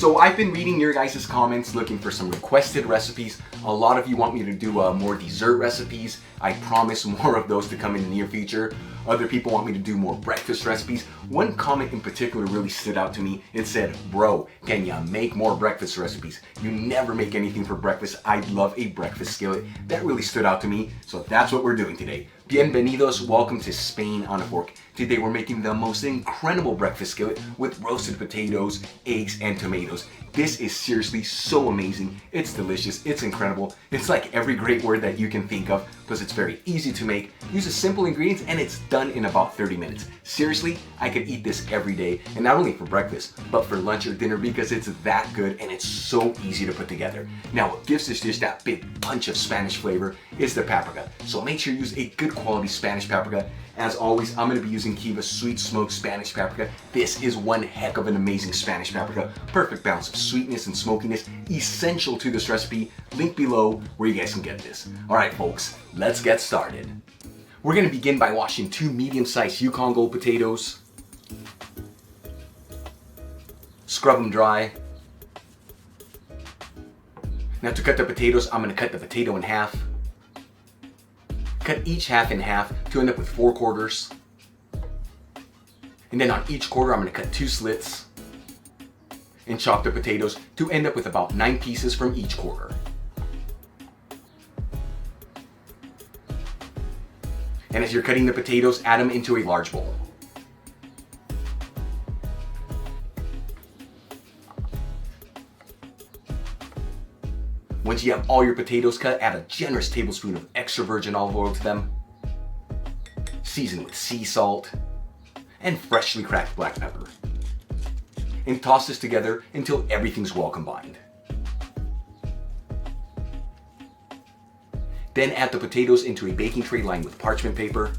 So I've been reading your guys' comments looking for some requested recipes. A lot of you want me to do more dessert recipes. I promise more of those to come in the near future. Other people want me to do more breakfast recipes. One comment in particular really stood out to me. It said, bro, can you make more breakfast recipes? You never make anything for breakfast. I love a breakfast skillet. That really stood out to me. So that's what we're doing today. Bienvenidos, welcome to Spain on a Fork. Today we're making the most incredible breakfast skillet with roasted potatoes, eggs, and tomatoes. This is seriously so amazing. It's delicious, it's incredible. It's like every great word that you can think of, plus it's very easy to make. Uses simple ingredients and it's done in about 30 minutes. Seriously, I could eat this every day, and not only for breakfast, but for lunch or dinner because it's that good and it's so easy to put together. Now what gives this dish that big punch of Spanish flavor is the paprika. So make sure you use a good quality Spanish paprika. As always, I'm going to be using Kiva sweet smoked Spanish paprika. This is one heck of an amazing Spanish paprika. Perfect balance of sweetness and smokiness, essential to this recipe. Link below where you guys can get this. Alright folks, let's get started. We're going to begin by washing 2 medium-sized Yukon Gold potatoes. Scrub them dry. Now to cut the potatoes, I'm going to cut the potato in half. Cut each half in half to end up with 4 quarters. And then on each quarter, I'm going to cut 2 slits and chop the potatoes to end up with about 9 pieces from each quarter. And as you're cutting the potatoes, add them into a large bowl. Once you have all your potatoes cut, add a generous tablespoon of extra virgin olive oil to them. Season with sea salt and freshly cracked black pepper. And toss this together until everything's well combined. Then add the potatoes into a baking tray lined with parchment paper.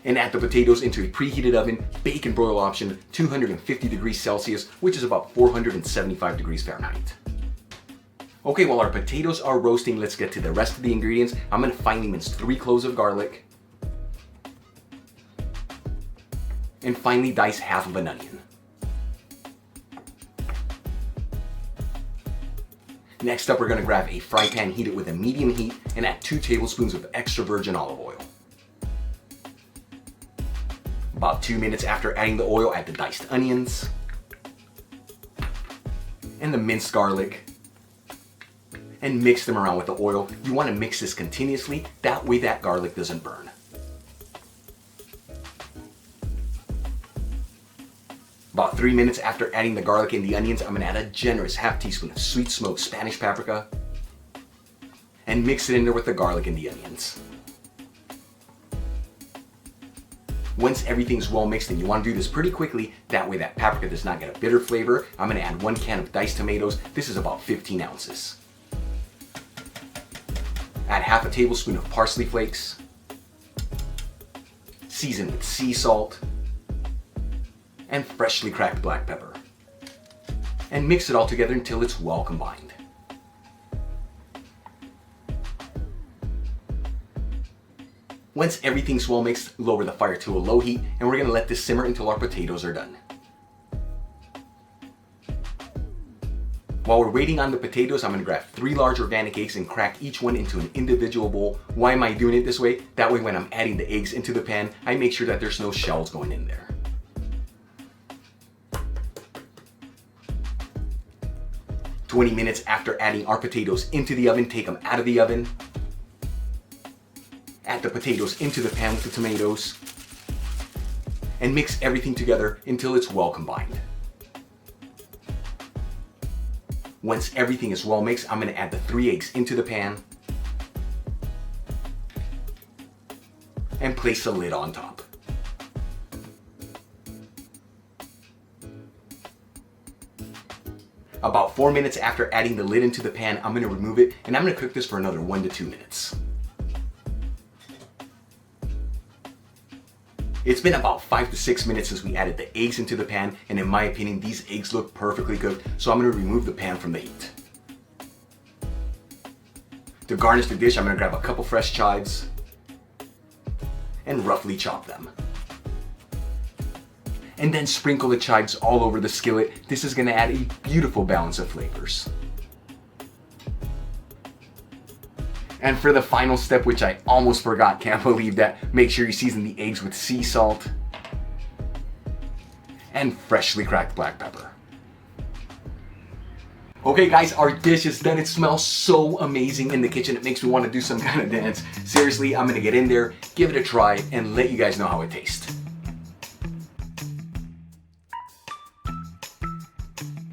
And add the potatoes into a preheated oven, bake and broil option, 250 degrees Celsius, which is about 475 degrees Fahrenheit. Okay, while our potatoes are roasting, let's get to the rest of the ingredients. I'm going to finely mince 3 cloves of garlic. And finely dice half of an onion. Next up, we're going to grab a fry pan, heat it with a medium heat, and add 2 tablespoons of extra virgin olive oil. About 2 minutes after adding the oil, add the diced onions and the minced garlic and mix them around with the oil. You want to mix this continuously, that way that garlic doesn't burn. About 3 minutes after adding the garlic and the onions, I'm going to add a generous half teaspoon of sweet smoked Spanish paprika and mix it in there with the garlic and the onions. Once everything's well mixed, and you want to do this pretty quickly, that way that paprika does not get a bitter flavor, I'm going to add 1 can of diced tomatoes. This is about 15 ounces. Add half a tablespoon of parsley flakes. Season with sea salt and freshly cracked black pepper. And mix it all together until it's well combined. Once everything's well mixed, lower the fire to a low heat, and we're going to let this simmer until our potatoes are done. While we're waiting on the potatoes, I'm going to grab 3 large organic eggs and crack each one into an individual bowl. Why am I doing it this way? That way when I'm adding the eggs into the pan, I make sure that there's no shells going in there. "20 minutes after adding our potatoes into the oven, take them out of the oven. Add the potatoes into the pan with the tomatoes and mix everything together until it's well combined. Once everything is well mixed, I'm going to add the 3 eggs into the pan and place the lid on top. About 4 minutes after adding the lid into the pan, I'm going to remove it and I'm going to cook this for another 1 to 2 minutes. It's been about 5 to 6 minutes since we added the eggs into the pan, and in my opinion, these eggs look perfectly cooked, so I'm going to remove the pan from the heat. To garnish the dish, I'm going to grab a couple fresh chives and roughly chop them. and then sprinkle the chives all over the skillet. This is gonna add a beautiful balance of flavors. And for the final step, which I almost forgot, can't believe that, make sure you season the eggs with sea salt and freshly cracked black pepper. Okay guys, our dish is done. It smells so amazing in the kitchen. It makes me want to do some kind of dance. Seriously, I'm gonna get in there, give it a try, and let you guys know how it tastes.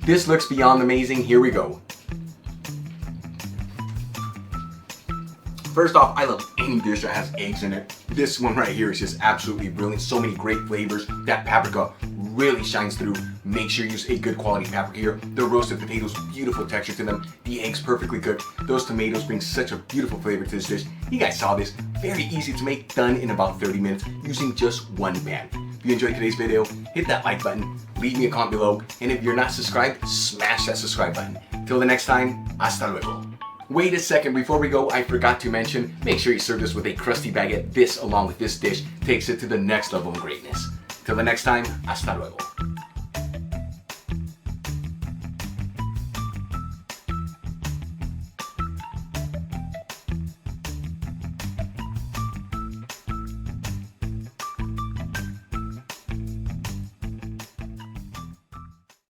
This looks beyond amazing. Here we go. First off, I love any dish that has eggs in it. This one right here is just absolutely brilliant. So many great flavors. That paprika really shines through. Make sure you use a good quality paprika here. The roasted potatoes, beautiful texture to them. The eggs perfectly cooked. Those tomatoes bring such a beautiful flavor to this dish. You guys saw this. Very easy to make, done in about 30 minutes using just one pan. If you enjoyed today's video, hit that like button, leave me a comment below, and if you're not subscribed, smash that subscribe button. Till the next time, hasta luego. Wait a second, before we go, I forgot to mention, make sure you serve this with a crusty baguette. This, along with this dish, takes it to the next level of greatness. Till the next time, hasta luego.